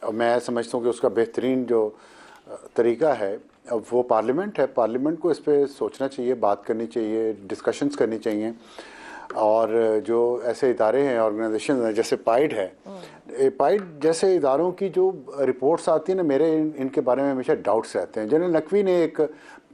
मैं समझता हूँ कि उसका बेहतरीन जो तरीका है वो पार्लियामेंट है। पार्लियामेंट को इस पर सोचना चाहिए, बात करनी चाहिए, डिस्कशंस करनी चाहिए। और जो ऐसे इदारे हैं, ऑर्गेनाइजेशन हैं, जैसे पाइड है, पाइड जैसे इदारों की जो रिपोर्ट्स आती हैं ना, मेरे इनके बारे में हमेशा डाउट्स रहते हैं। जनरल नकवी ने एक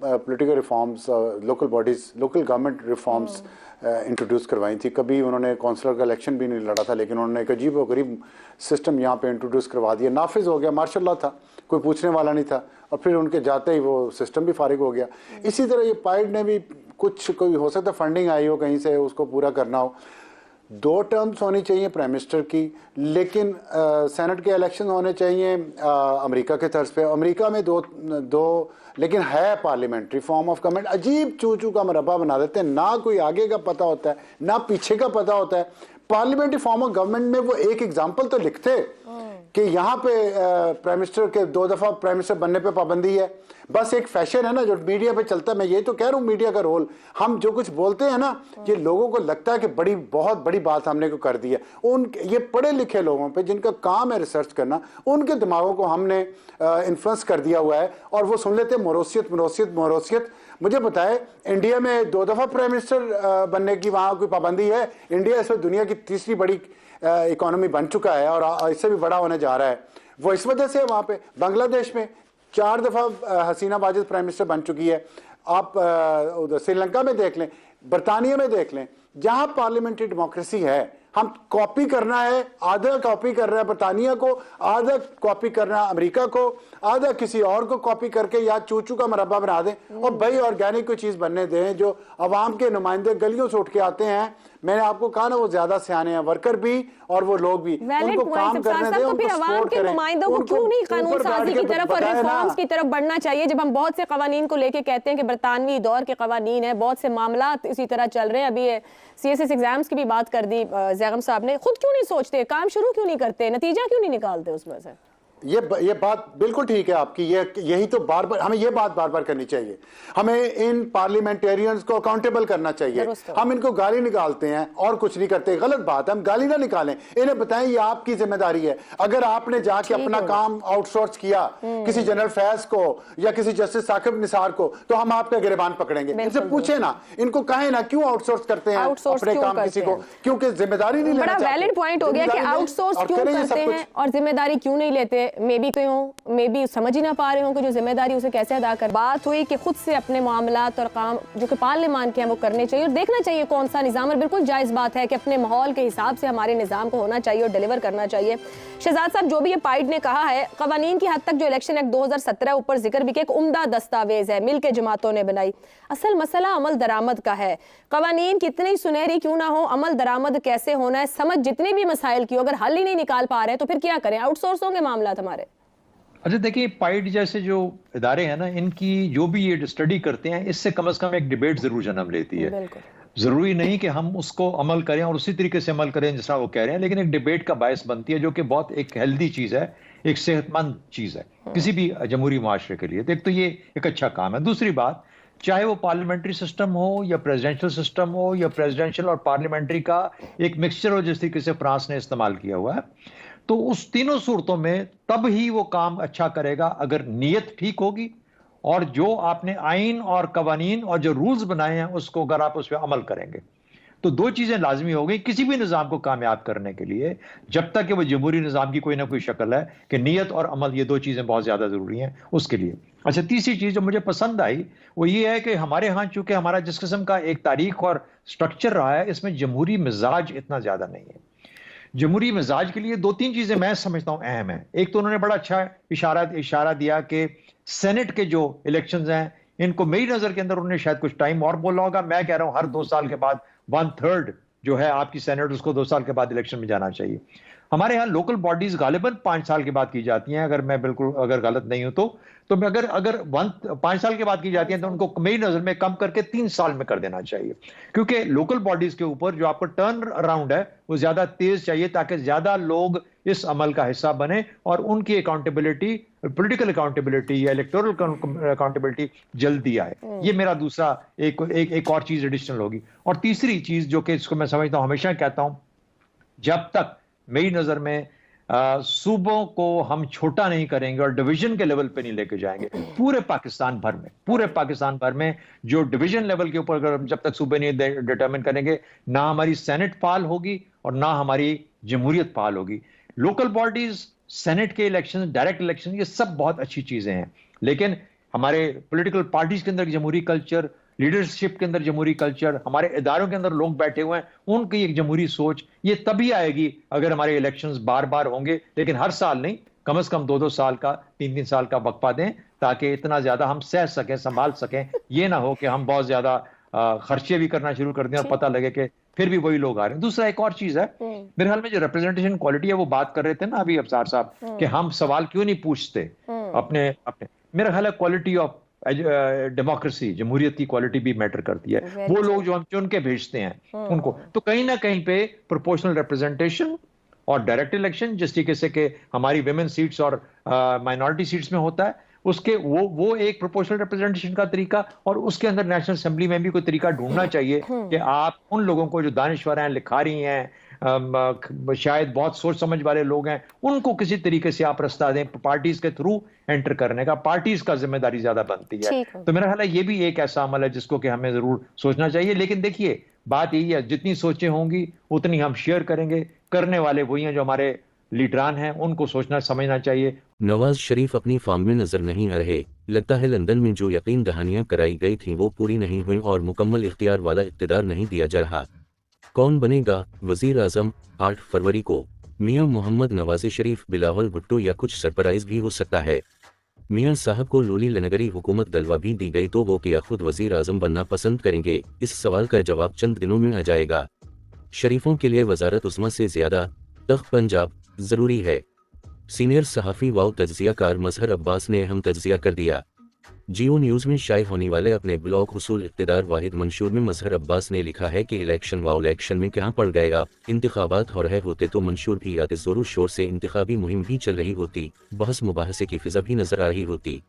political reforms, local bodies, local government reforms introduce करवाई थी। कभी उन्होंने काउंसलर का इलेक्शन भी नहीं लड़ा था, लेकिन उन्होंने एक अजीब व गरीब सिस्टम यहाँ पे इंट्रोड्यूस करवा दिया। नाफिज हो गया, मार्शाल्लाह था, कोई पूछने वाला नहीं था, और फिर उनके जाते ही वो सिस्टम भी फारिग हो गया। इसी तरह ये पाइड ने भी कुछ, कोई हो सकता है फंडिंग आई हो कहीं से, उसको पूरा करना हो। 2 टर्म्स होनी चाहिए प्राइम मिनिस्टर की, लेकिन सेनेट के इलेक्शन होने चाहिए अमेरिका के तर्ज पे। अमेरिका में दो लेकिन है पार्लियामेंट्री फॉर्म ऑफ गवर्नमेंट। अजीब चू का मरबा बना देते हैं, ना कोई आगे का पता होता है ना पीछे का पता होता है। पार्लियामेंट्री फॉर्म ऑफ गवर्नमेंट में वो एक एग्जाम्पल तो लिखते कि यहाँ पे प्राइम मिनिस्टर के 2 दफा प्राइम मिनिस्टर बनने पे पाबंदी है। बस एक फैशन है ना जो मीडिया पे चलता है। मैं ये तो कह रहा हूँ, मीडिया का रोल, हम जो कुछ बोलते हैं ना, ये लोगों को लगता है कि बहुत बड़ी बात हमने को कर दी है। ये पढ़े लिखे लोगों पे जिनका काम है रिसर्च करना, उनके दिमागों को हमने इन्फ्लुएंस कर दिया हुआ है, और वो सुन लेते हैं मोरोसियत। मुझे बताए, इंडिया में 2 दफा प्राइम मिनिस्टर बनने की वहाँ कोई पाबंदी है? इंडिया इस वक्त दुनिया की तीसरी बड़ी इकोनॉमी बन चुका है, और इससे भी बड़ा होने जा रहा है। वो इस वजह से वहाँ पे बांग्लादेश में 4 दफा हसीना वाजिद प्राइम मिनिस्टर बन चुकी है। आप उधर श्रीलंका में देख लें, बरतानिया में देख लें, जहां पार्लियामेंट्री डेमोक्रेसी है। हम कॉपी करना है, आधा कॉपी कर रहा है बरतानिया को, आधा कॉपी करना है अमेरिका को, आधा किसी और को कॉपी करके या चूचू का मरबा बना दें, और भाई ऑर्गेनिक कोई चीज बनने दें जो अवाम के नुमाइंदे गलियों से उठ के आते हैं। मैंने आपको कहा ना, वो ज्यादा सियाने हैं, वर्कर भी और वो लोग भी, उनको काम करने दें, उनको सपोर्ट करें। नुमाइंदों को क्यों नहीं कानून साजी की तरफ और रिफॉर्म्स की तरफ बढ़ना चाहिए? जब हम बहुत से कवानीन को लेके कहते हैं कि बरतानवी दौर के कवानीन है, बहुत से मामला इसी तरह चल रहे हैं। अभी CSS एग्जाम्स की भी बात कर दी ज़ैगम साहब ने। खुद क्यों नहीं सोचते, काम शुरू क्यों नहीं करते, नतीजा क्यों नहीं निकालते उसमें से? ये बात बिल्कुल ठीक है आपकी। यही तो बार बार हमें ये बात बार बार करनी चाहिए। हमें इन पार्लियामेंटेरियंस को अकाउंटेबल करना चाहिए। हम इनको गाली निकालते हैं और कुछ नहीं करते, गलत बात है। हम गाली ना निकालें, इन्हें बताएं ये आपकी जिम्मेदारी है। अगर आपने जाके अपना काम आउटसोर्स किया किसी जनरल फैज को या किसी जस्टिस साकिब निसार को, तो हम आपका गिरबान पकड़ेंगे। इनसे पूछे ना, इनको कहें ना क्यों आउटसोर्स करते हैं अपने काम किसी को, क्योंकि जिम्मेदारी नहीं लेना चाहते। बड़ा वैलिड पॉइंट हो गया कि आउटसोर्स क्यों करते हैं और जिम्मेदारी क्यों नहीं लेते। मे बी समझ ही ना पा रहे हो कि जो जिम्मेदारी उसे कैसे अदा कर। बात हुई कि खुद से अपने मामलात और काम जो कि पार्लियामान के हैं वो करने चाहिए, और देखना चाहिए कौन सा निज़ाम। और बिल्कुल जायज़ बात है कि अपने माहौल के हिसाब से हमारे निज़ाम को होना चाहिए और डिलीवर करना चाहिए। शहजाद साहब, जो भी ये पाइड ने कहा है, कवानीन की हद तक जो इलेक्शन एक्ट 2017 ऊपर जिक्र भी किया, एक उम्दा दस्तावेज है, मिल के जमातों ने बनाई। असल मसला अमल दरामद का है। कवानीन कितनी सुनहरी क्यों ना हो, अमल दरामद कैसे होना है, समझ जितने भी मसाइल की, अगर हल ही नहीं निकाल पा रहे तो फिर क्या करें? आउटसोर्स होंगे मामला हमारे। अच्छा देखिए, पाइड जैसे जो इदारे हैं ना, इनकी जो भी ये स्टडी करते हैं, इससे कम से कम एक डिबेट जरूर जन्म लेती है। जरूरी नहीं कि हम उसको अमल करें और उसी तरीके से अमल करें जैसा वो कह रहे हैं, लेकिन एक डिबेट का बायस बनती है, जो कि बहुत एक हेल्दी चीज है, एक सेहतमंद चीज है किसी भी जमहूरी माशरे के लिए। तो ये एक अच्छा काम है। दूसरी बात, चाहे वो पार्लियामेंट्री सिस्टम हो या प्रेसिडेंशियल सिस्टम हो या प्रेसिडेंशियल और पार्लियामेंट्री का एक मिक्सचर हो, जिस तरीके से फ्रांस ने इस्तेमाल किया हुआ है, तो उस तीनों सूरतों में तब ही वो काम अच्छा करेगा अगर नीयत ठीक होगी, और जो आपने आइन और कवानीन और जो रूल्स बनाए हैं उसको अगर आप उस पर अमल करेंगे, तो 2 चीजें लाजमी हो गई किसी भी निज़ाम को कामयाब करने के लिए, जब तक कि वो जमहूरी निज़ाम की कोई ना कोई शक्ल है कि नीयत और अमल, ये 2 चीजें बहुत ज्यादा जरूरी हैं उसके लिए। अच्छा, तीसरी चीज जो मुझे पसंद आई वो ये है कि हमारे यहाँ चूंकि हमारा जिस किस्म का एक तारीख और स्ट्रक्चर रहा है, इसमें जमहूरी मिजाज इतना ज्यादा नहीं है। जमहूरी मिजाज के लिए 2-3 चीजें मैं समझता हूं अहम है। एक तो उन्होंने बड़ा अच्छा इशारा दिया कि सेनेट के जो इलेक्शंस हैं, इनको मेरी नजर के अंदर उन्होंने शायद कुछ टाइम और बोला होगा। मैं कह रहा हूं हर 2 साल के बाद 1/3 जो है आपकी सेनेट, उसको 2 साल के बाद इलेक्शन में जाना चाहिए। हमारे यहाँ लोकल बॉडीज गालिबन 5 साल के बाद की जाती हैं, अगर मैं बिल्कुल अगर गलत नहीं हूं तो मैं अगर 5 साल के बाद की जाती हैं तो उनको मेरी नजर में कम करके 3 साल में कर देना चाहिए, क्योंकि लोकल बॉडीज के ऊपर जो आपको टर्न अराउंड है वो ज्यादा तेज चाहिए, ताकि ज्यादा लोग इस अमल का हिस्सा बने और उनकी अकाउंटेबिलिटी, पॉलिटिकल अकाउंटेबिलिटी या इलेक्टोरल अकाउंटेबिलिटी जल्दी आए। ये मेरा दूसरा एक और चीज एडिशनल होगी। और तीसरी चीज जो कि इसको मैं समझता हूं, हमेशा कहता हूं, जब तक मेरी नजर में सूबों को हम छोटा नहीं करेंगे और डिवीजन के लेवल पे नहीं लेके जाएंगे। पूरे पाकिस्तान भर में जो डिवीजन लेवल के ऊपर अगर हम जब तक सूबे नहीं डिटरमिन करेंगे, ना हमारी सेनेट फाल होगी और ना हमारी जमहूरियत फाल होगी। लोकल बॉडीज, सेनेट के इलेक्शन, डायरेक्ट इलेक्शन, ये सब बहुत अच्छी चीजें हैं, लेकिन हमारे पॉलिटिकल पार्टीज के अंदर जमहूरी कल्चर, लीडरशिप के अंदर जमहूरी कल्चर, हमारे इदारों के अंदर लोग बैठे हुए हैं, उनकी एक जमहूरी सोच, ये तभी आएगी अगर हमारे इलेक्शंस बार बार होंगे, लेकिन हर साल नहीं, कम से कम 2-2 साल का, 3-3 साल का वक्फा दें, ताकि इतना ज्यादा हम सह सकें, संभाल सकें। ये ना हो कि हम बहुत ज्यादा खर्चे भी करना शुरू कर दें और पता लगे कि फिर भी वही लोग आ रहे हैं। दूसरा एक और चीज है, मेरे ख्याल में जो रिप्रेजेंटेशन क्वालिटी है, वो बात कर रहे थे ना अभी अफसार साहब कि हम सवाल क्यों नहीं पूछते अपने मेरा ख्याल है क्वालिटी ऑफ डेमोक्रेसी, जमहूरियत की क्वालिटी भी मैटर करती है। वो लोग जो हम चुन के भेजते हैं उनको, तो कहीं ना कहीं पे प्रोपोर्शनल रिप्रेजेंटेशन और डायरेक्ट इलेक्शन, जिस तरीके से कि हमारी विमेन सीट्स और माइनॉरिटी सीट्स में होता है, उसके वो एक प्रोपोर्शनल रिप्रेजेंटेशन का तरीका, और उसके अंदर नेशनल असेंबली में भी कोई तरीका ढूंढना चाहिए कि आप उन लोगों को जो दानिश्वर हैं, लिखारी हैं, शायद बहुत सोच समझ वाले लोग हैं, उनको किसी तरीके से आप रास्ता दें पार्टीज के थ्रू एंटर करने का। पार्टीज का जिम्मेदारी ज्यादा बनती है। तो मेरा ख्याल है ये भी एक ऐसा अमल है जिसको कि हमें जरूर सोचना चाहिए। लेकिन देखिए, बात यही है, जितनी सोचें होंगी उतनी हम शेयर करेंगे, करने वाले वही हैं जो हमारे लीडरान हैं, उनको सोचना समझना चाहिए। नवाज शरीफ अपनी फॉर्म में नजर नहीं आ रहे। लगता है लंदन में जो यकीन दहानियां कराई गई थी वो पूरी नहीं हुई और मुकम्मल इख्तियार वाला इक़्तिदार नहीं दिया जा रहा। कौन बनेगा वजीर आजम 8 फरवरी को? मियां मोहम्मद नवाज शरीफ, बिलावल भुट्टो या कुछ सरप्राइज भी हो सकता है। मियां साहब को लोली लनगरी हुकूमत दलवा भी दी गई तो वो क्या खुद वजीर आजम बनना पसंद करेंगे? इस सवाल का जवाब चंद दिनों में आ जाएगा। शरीफों के लिए वजारत उस्मा से ज्यादा तख्त पंजाब जरूरी है। सीनियर सहाफ़ी व तज्ज़ियाकार मजहर अब्बास ने अहम तज्ज़िया कर दिया। जियो न्यूज़ में शाये होने वाले अपने ब्लॉग हुसूल इक़्तिदार वाहिद मंशूर में मजहर अब्बास ने लिखा है कि इलेक्शन में क्या पड़ गए आप, इंतखाबात हो रहे होते तो मंशूर भी आते, ज़ोरों शोर से इंतखाबी मुहिम भी चल रही होती, बहस मुबाहसे की फिज़ा भी नजर आ रही होती।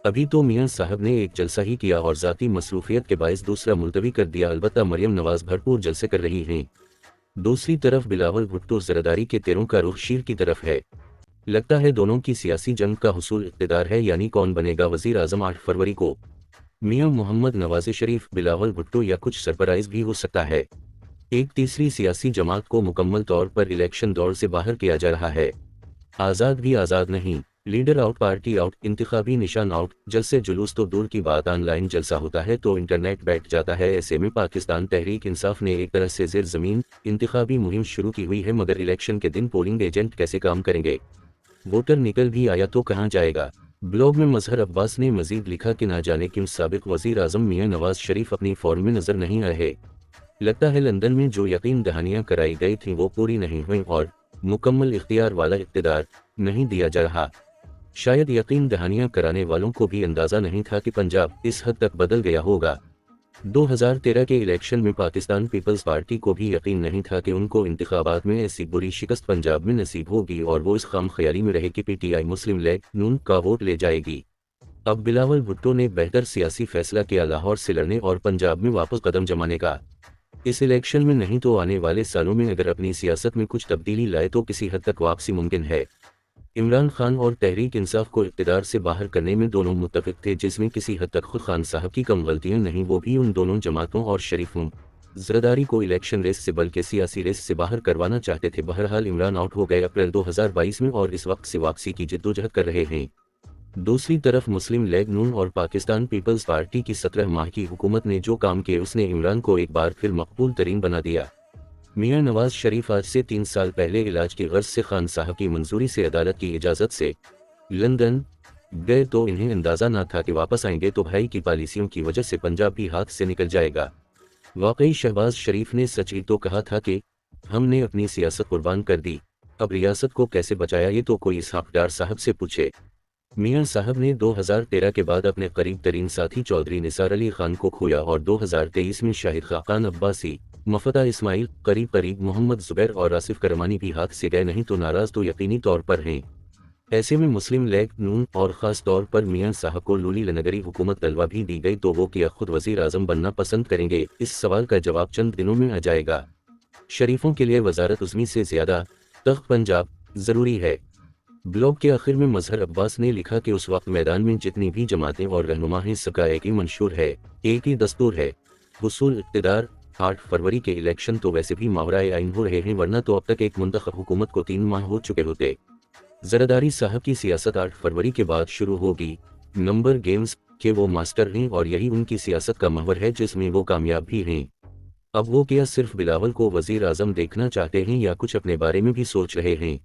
अभी तो मियां साहब ने एक जलसा ही किया और ज़ाती मसरूफियत के बायस दूसरा मुलतवी कर दिया। अलबत्ता मरियम नवाज भरपूर जलसे कर रही हैं। दूसरी तरफ बिलावल भुट्टो ज़रदारी के तेरों का रुख शीर की तरफ है। लगता है दोनों की सियासी जंग का हुसूल इक़्तिदार है, यानी कौन बनेगा वज़ीर आज़म 8 फरवरी को। मियां मोहम्मद नवाज शरीफ, बिलावल भुट्टो या कुछ सरप्राइज भी हो सकता है। एक तीसरी सियासी जमात को मुकम्मल तौर पर इलेक्शन दौर से बाहर किया जा रहा है। आज़ाद भी आज़ाद नहीं, लीडर आउट, पार्टी आउट, इंतखाबी निशान आउट। जलसे जुलूस तो दूर की बात, ऑनलाइन जलसा होता है तो इंटरनेट बैठ जाता है। ऐसे में पाकिस्तान तहरीक इंसाफ ने एक तरह से ज़ेर ज़मीन इंतखाबी मुहिम शुरू की हुई है, मगर इलेक्शन के दिन पोलिंग एजेंट कैसे काम करेंगे? वोटर निकल भी आया तो कहाँ जाएगा? ब्लॉग में मजहर अब्बास ने मजीद लिखा कि ना जाने क्यों साबिक वज़ीर आज़म मियां नवाज शरीफ अपनी फॉर्म में नजर नहीं आए। लगता है लंदन में जो यकीन दहानियां कराई गई थी वो पूरी नहीं हुई और मुकम्मल इख्तियार वाला इक़्तिदार नहीं दिया जा रहा। शायद यकीन दहानियां कराने वालों को भी अंदाज़ा नहीं था कि पंजाब इस हद तक बदल गया होगा। 2013 के इलेक्शन में पाकिस्तान पीपल्स पार्टी को भी यकीन नहीं था कि उनको इंतखाबात में ऐसी बुरी शिकस्त पंजाब में नसीब होगी और वो इस खाम ख्याली में रहे कि PTI मुस्लिम लीग नून का वोट ले जाएगी। अब बिलावल भुट्टो ने बेहतर सियासी फैसला किया लाहौर से लड़ने और पंजाब में वापस कदम जमाने का। इस इलेक्शन में नहीं तो आने वाले सालों में अगर अपनी सियासत में कुछ तब्दीली लाए तो किसी हद तक वापसी मुमकिन है। इमरान खान और तहरीक इंसाफ को इक़्तिदार से बाहर करने में दोनों मुत्तफ़िक़ थे, जिसमें किसी हद तक खुद खान साहब की कम गलतियां नहीं, वो भी उन दोनों जमातों और शरीफों ज़रदारी को इलेक्शन रेस से बल्कि सियासी रेस से बाहर करवाना चाहते थे। बहरहाल इमरान आउट हो गए अप्रैल 2022 में और इस वक्त से वापसी की जिद्दोजहद कर रहे हैं। दूसरी तरफ मुस्लिम लीग नून और पाकिस्तान पीपल्स पार्टी की 17 माह की हुकूमत ने जो काम किए उसने इमरान को एक बार फिर मकबूल तरीन बना दिया। मियां नवाज शरीफ आज से 3 साल पहले इलाज की गर्ज से खान साहब की मंजूरी से अदालत की इजाज़त से लंदन गए तो इन्हें अंदाज़ा न था कि वापस आएंगे तो भाई की पॉलिसियों की वजह से पंजाब भी हाथ से निकल जाएगा। वाकई शहबाज शरीफ ने सच ही तो कहा था कि हमने अपनी सियासत कुर्बान कर दी, अब रियासत को कैसे बचाया ये तो कोई इसहाक डार साहब से पूछे। मियां साहब ने 2013 के बाद अपने करीब तरीन साथी चौधरी निसार अली खान को खोया और 2023 में शाहिद खाकान अब्बासी, मफता इस्माइल, करीब मोहम्मद जुबैर और आसिफ करमानी भी हाथ से गए, नहीं तो नाराज तो यकीनी तौर पर हैं। ऐसे में मुस्लिम लीग नून और ख़ास तौर पर मियां साहब को लोली लनगरी हुकूमत तलवा भी दी गई तो वो क्या खुद वज़ीर आज़म बनना पसंद करेंगे? इस सवाल का जवाब चंद दिनों में आ जाएगा। शरीफों के लिए वजारत उज़्मी से ज़्यादा तख्त पंजाब ज़रूरी है। ब्लॉग के आखिर में मजहर अब्बास ने लिखा कि उस वक्त मैदान में जितनी भी जमातें और रहनुमा हैं, सबका एक ही मंशूर है, एक ही दस्तूर है, हुसूल इक़्तिदार। 8 फरवरी के इलेक्शन तो वैसे भी मावराए आइन हो रहे हैं, वरना तो अब तक एक मुंतखब हुकूमत को 3 माह हो चुके होते। जरदारी साहब की सियासत 8 फरवरी के बाद शुरू होगी। नंबर गेम्स के वो मास्टर हैं और यही उनकी सियासत का महवर है जिसमें वो कामयाब भी हैं। अब वो क्या सिर्फ बिलावल को वजीर आज़म देखना चाहते हैं या कुछ अपने बारे में भी सोच रहे हैं?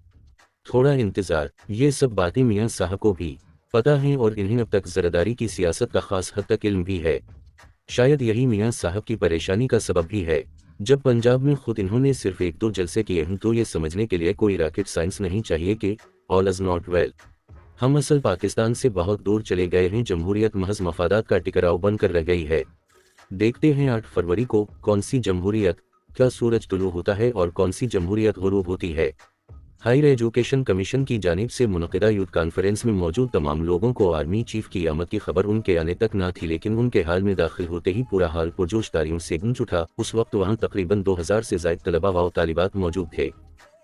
थोड़ा इंतज़ार। ये सब बातें मियां साहब को भी पता हैं और इन्हें अब तक जरदारी की सियासत का खास हद तक इल्म भी है। शायद यही मियां साहब की परेशानी का सबब भी है। जब पंजाब में खुद इन्होंने सिर्फ 1-2 जलसे किए हैं तो ये समझने के लिए कोई रॉकेट साइंस नहीं चाहिए कि ऑल इज़ नॉट वेल। हम असल पाकिस्तान से बहुत दूर चले गए हैं, जमहूरियत महज मफादात का टिकराव बनकर रह गई है। देखते हैं 8 फरवरी को कौन सी जमहूरियत का सूरज तुलू होता है और कौन सी जमहूरियत गुरूब होती है। हायर एजुकेशन कमीशन की जानिब से मुनक़िदा यूथ कॉन्फ्रेंस में मौजूद तमाम लोगों को आर्मी चीफ की आमद की खबर उनके आने तक ना थी, लेकिन उनके हाल में दाखिल होते ही पूरा हाल पुरजोश तालियों से गूंज उठा। उस वक्त वहाँ तकरीबन 2000 से ज़ायद तलबा व तालिबात मौजूद थे।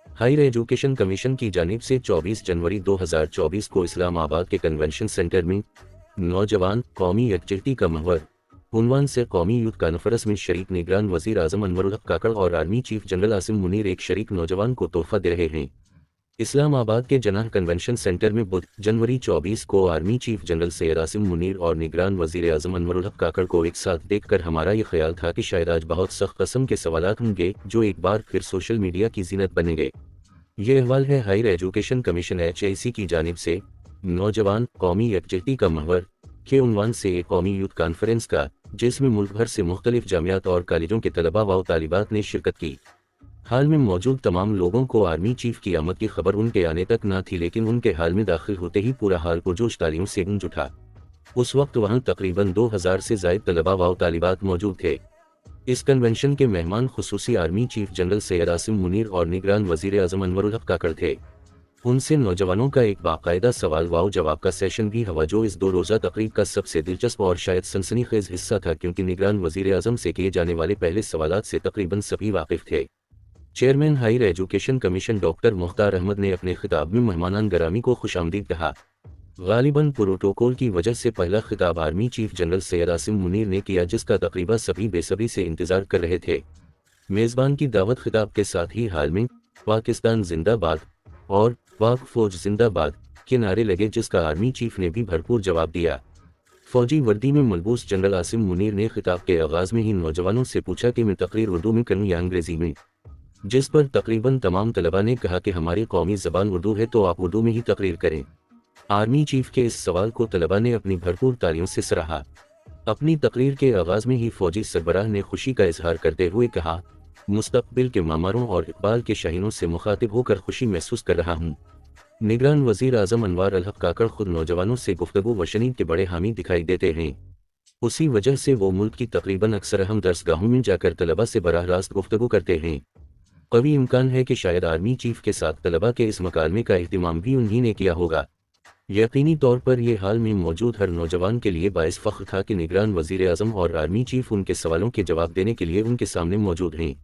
हायर एजुकेशन कमीशन की जानिब से 24 जनवरी 2024 को इस्लामाबाद के कन्वेंशन सेंटर में नौजवान कौमी यकजहती का महवर उन्वान से कौमी यूथ कॉन्फ्रेंस में शरीक निगरान वज़ीर आज़म अनवरुल हक काकड़ और army chief general Asim Munir एक शरीक नौजवान को तोहफा दे रहे हैं। इस्लामाबाद के जनाह कन्वेंशन सेंटर में बुध जनवरी 24 को army chief general Syed Asim Munir और निगरान वज़ीर आज़म अनवरुल हक काकड़ को एक साथ देखकर हमारा ये ख्याल था कि शायद आज बहुत सख्त कस्म के सवालात होंगे जो एक बार फिर सोशल मीडिया की जीनत बनेंगे। ये अहवाल है हायर एजुकेशन कमीशन HAC की जानिब से नौजवान कौमी यकजहती का महवर के उन्वान से एक कौमी यूथ कॉन्फ्रेंस का, जिसमें मुल्क भर से मुख्तलिफ जामियात और कॉलेजों के तलबा व तालिबात ने शिरकत की। हाल में मौजूद तमाम लोगों को आर्मी चीफ की आमद की खबर उनके आने तक ना थी, लेकिन उनके हाल में दाखिल होते ही पूरा हाल पुरजोश तालियों से गूंज उठा। उस वक्त वहाँ तकरीबन 2000 से ज़ायद तलबा व तालिबात मौजूद थे। इस कन्वेंशन के मेहमान खुसूसी army chief general Syed Asim Munir और निगरान वज़ीर आज़म अनवरुल हक काकड़ थे। उनसे नौजवानों का एक बाकायदा सवाल व जवाब का सेशन भी हुआ, जो इस 2 रोज़ा तकरीब का सबसे दिलचस्प और शायद सनसनीखेज हिस्सा था, क्योंकि निगरान वज़ीर आज़म से किए जाने वाले पहले सवालात से तकरीबन सभी वाकिफ थे। Chairman higher education commission doctor Mukhtar Ahmad ने अपने खिताब में मेहमानान गरामी को खुशामदीद कहा। गालिबन प्रोटोकॉल की वजह से पहला खिताब army chief general Syed Asim Munir ने किया, जिसका तकरीबा सभी बेसब्री से इंतजार कर रहे थे। मेज़बान की दावत खिताब के साथ ही हाल में पाकिस्तान जिंदाबाद और पाक फौज जिंदाबाद के नारे लगे, जिसका आर्मी चीफ ने भी भरपूर जवाब दिया। फौजी वर्दी में मलबूस जनरल आसिम मुनीर ने खिताब के आगाज़ में ही नौजवानों से पूछा कि मैं तकरीर उर्दू में करूँ या अंग्रेज़ी में, जिस पर तकरीबन तमाम तलबा ने कहा कि हमारी कौमी ज़बान उर्दू है तो आप उर्दू में ही तकरीर करें। आर्मी चीफ के इस सवाल को तलबा ने अपनी भरपूर तालियों से सराहा। अपनी तकरीर के आगाज़ में ही फौजी सरबराह ने खुशी का इजहार करते हुए कहा, मुस्तकबिल के मामारों और इकबाल के शाहीनों से मुखातिब होकर खुशी महसूस कर रहा हूँ। निगरान वज़ीर आज़म अनवर अल हक काकड़ खुद नौजवानों से गुफ्तगू व शनीद के बड़े हामी दिखाई देते हैं। उसी वजह से वो मुल्क की तकरीबन अक्सर अहम दरसगाहों में जाकर तलबा से बराह रास्त गुफ्तगू करते हैं। कभी इम्कान है कि शायद आर्मी चीफ के साथ तलबा के इस मकालमे का एहतिमाम भी उन्हीं ने किया होगा। यकीनी तौर पर यह हाल में मौजूद हर नौजवान के लिए बाइस फ़ख्र था कि निगरान वज़ीर आज़म और आर्मी चीफ उनके सवालों के जवाब देने के लिए उनके सामने मौजूद हैं।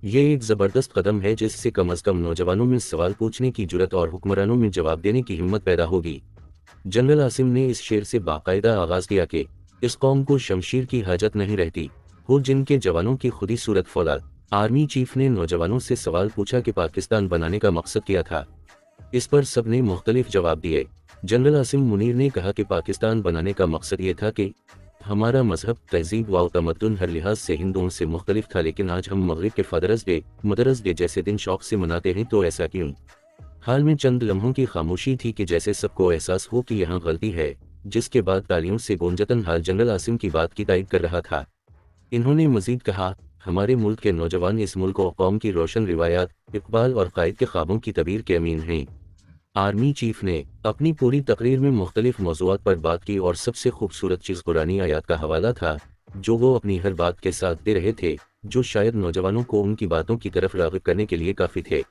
ये एक ज़बरदस्त कदम है जिससे कम अज़ कम नौजवानों में सवाल पूछने की जुर्रत और हुक्मरानों में जवाब देने की हिम्मत पैदा होगी। जनरल आसिम ने इस शेर से बाकायदा आगाज़ किया कि इस कौम को शमशीर की हाजत नहीं रहती, हो जिनके जवानों की खुदी सूरत फौलाद। आर्मी चीफ ने नौजवानों से सवाल पूछा कि पाकिस्तान बनाने का मकसद क्या था। इस पर सब ने मुख्तलिफ जवाब दिए। जनरल आसिम मुनीर ने कहा कि पाकिस्तान बनाने का मकसद ये था कि हमारा मजहब, तहजीब व तमद्दुन हर लिहाज से हिंदुओं से मुख्तलिफ था, लेकिन आज हम मगरिब के फादर्स डे, मदर्स डे जैसे दिन शौक से मनाते हैं, तो ऐसा क्यों? हाल में चंद लम्हों की खामोशी थी कि जैसे सबको एहसास हो कि यहाँ गलती है, जिसके बाद तालियों से गूंजतन हाल जनरल आसिम की बात की तायद कर रहा था। इन्होंने मजीद कहा, हमारे मुल्क के नौजवान इस मुल्क और कौम की रोशन रिवायात, इकबाल और कायद के ख्वाबों की तबीर के अमीन हैं। आर्मी चीफ ने अपनी पूरी तकरीर में मुख्तलिफ मौज़ूआत पर बात की और सबसे खूबसूरत चीज़ कुरानी आयात का हवाला था, जो वो अपनी हर बात के साथ दे रहे थे, जो शायद नौजवानों को उनकी बातों की तरफ राग़िब करने के लिए काफ़ी थे।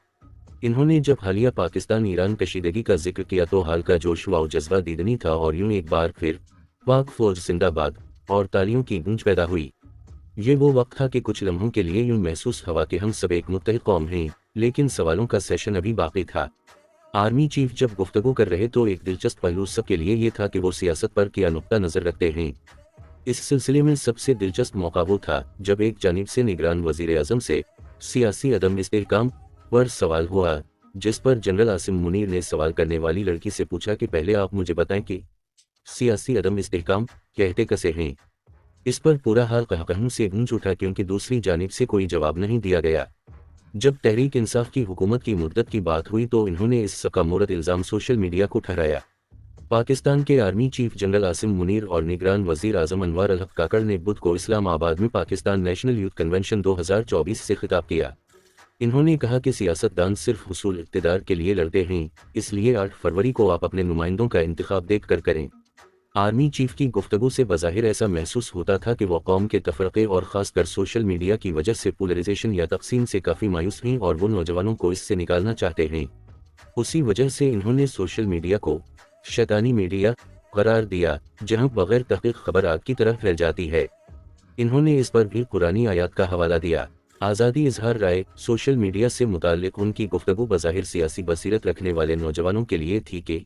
इन्होंने जब हालिया पाकिस्तान ईरान कशीदगी का जिक्र किया तो हाल का जोश व जज्बा दीदनी था और यूं एक बार फिर पाक फौज जिंदाबाद और तालियों की गूंज पैदा हुई। ये वो वक्त था कि कुछ लम्हों के लिए यूं महसूस हुआ कि हम सब एक मुत्तहिद कौम हैं, लेकिन सवालों का सेशन अभी बाकी था। आर्मी चीफ जब गुफ्तगू कर रहे तो एक दिलचस्प पहलू सबके लिए ये था कि वो सियासत पर क्या नुक्ता नज़र रखते हैं। इस सिलसिले में सबसे दिलचस्प मौका वो था जब एक जानिब से निगरान वज़ीर आज़म से सियासी अदम इस्तेहकाम पर सवाल हुआ, जिस पर जनरल आसिम मुनीर ने सवाल करने वाली लड़की से पूछा कि पहले आप मुझे बताएं कि सियासी अदम इस्तेहकाम कहते कैसे हैं। इस पर पूरा हाल कहकहम से गूंज उठा क्योंकि दूसरी जानिब से कोई जवाब नहीं दिया गया। जब तहरीक इंसाफ की हुकूमत की मुद्दत की बात हुई तो इन्होंने इस का मूरत इल्ज़ाम सोशल मीडिया को ठहराया। पाकिस्तान के army chief general Asim Munir और निगरान वज़ीर आज़म अनवर अल हक काकड़ ने बुध को इस्लामाबाद में पाकिस्तान नेशनल यूथ कन्वेंशन 2024 से खिताब किया। इन्होंने कहा कि सियासतदान सिर्फ हुसूल इक़्तिदार के लिए लड़ते हैं, इसलिए 8 फरवरी को आप अपने नुमाइंदों का इंतखाब देख कर करें। आर्मी चीफ की गुफ्तगू से बज़ाहिर ऐसा महसूस होता था कि वह कौम के तफरक़े और ख़ासकर सोशल मीडिया की वजह से पोलराइजेशन या तक़सीम से काफ़ी मायूस हैं और वो नौजवानों को इससे निकालना चाहते हैं। उसी वजह से इन्होंने सोशल मीडिया को शैतानी मीडिया करार दिया, जहां बगैर तहक़ीक़ खबर आग की तरह फैल जाती है। इन्होंने इस पर भी कुरानी आयत का हवाला दिया। आज़ादी इजहार राय सोशल मीडिया से मुताल्लिक़ उनकी गुफ्तगू बज़ाहिर सियासी बसीरत रखने वाले नौजवानों के लिए थी कि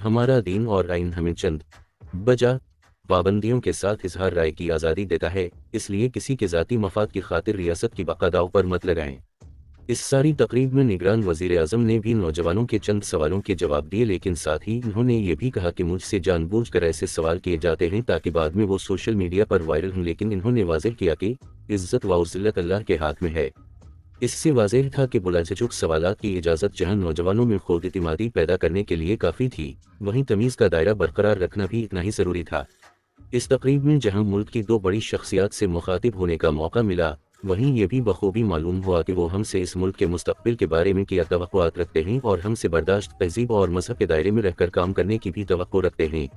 हमारा दीन और आइन हमें चंद बजा पाबंदियों के साथ इजहार राय की आज़ादी देता है, इसलिए किसी के ज़ाती मफाद की खातिर रियासत की बका दाव पर मत लगाएं। इस सारी तकरीब में निगरान वज़ीर आज़म ने भी नौजवानों के चंद सवालों के जवाब दिए, लेकिन साथ ही उन्होंने ये भी कहा कि मुझसे जानबूझकर ऐसे सवाल किए जाते हैं ताकि बाद में वो सोशल मीडिया पर वायरल हों, लेकिन इन्होंने वाज़ेह किया कि इज़्ज़त व ज़िल्लत अल्लाह के हाथ में है। इससे वाज़ेह था कि बुलाचुक सवालात की इजाज़त जहां नौजवानों में खुद इत्मीदी पैदा करने के लिए काफ़ी थी, वहीं तमीज़ का दायरा बरकरार रखना भी इतना ही ज़रूरी था। इस तकरीब में जहां मुल्क की 2 बड़ी शख्सियात से मुखातिब होने का मौका मिला, वहीं ये भी बखूबी मालूम हुआ कि वो हमसे इस मुल्क के मुस्तक़बिल के बारे में क्या तवक्कुआत रखते हैं और हमसे बर्दाश्त, तहज़ीब और मज़हब के दायरे में रहकर काम करने की भी तवक्को रखते हैं।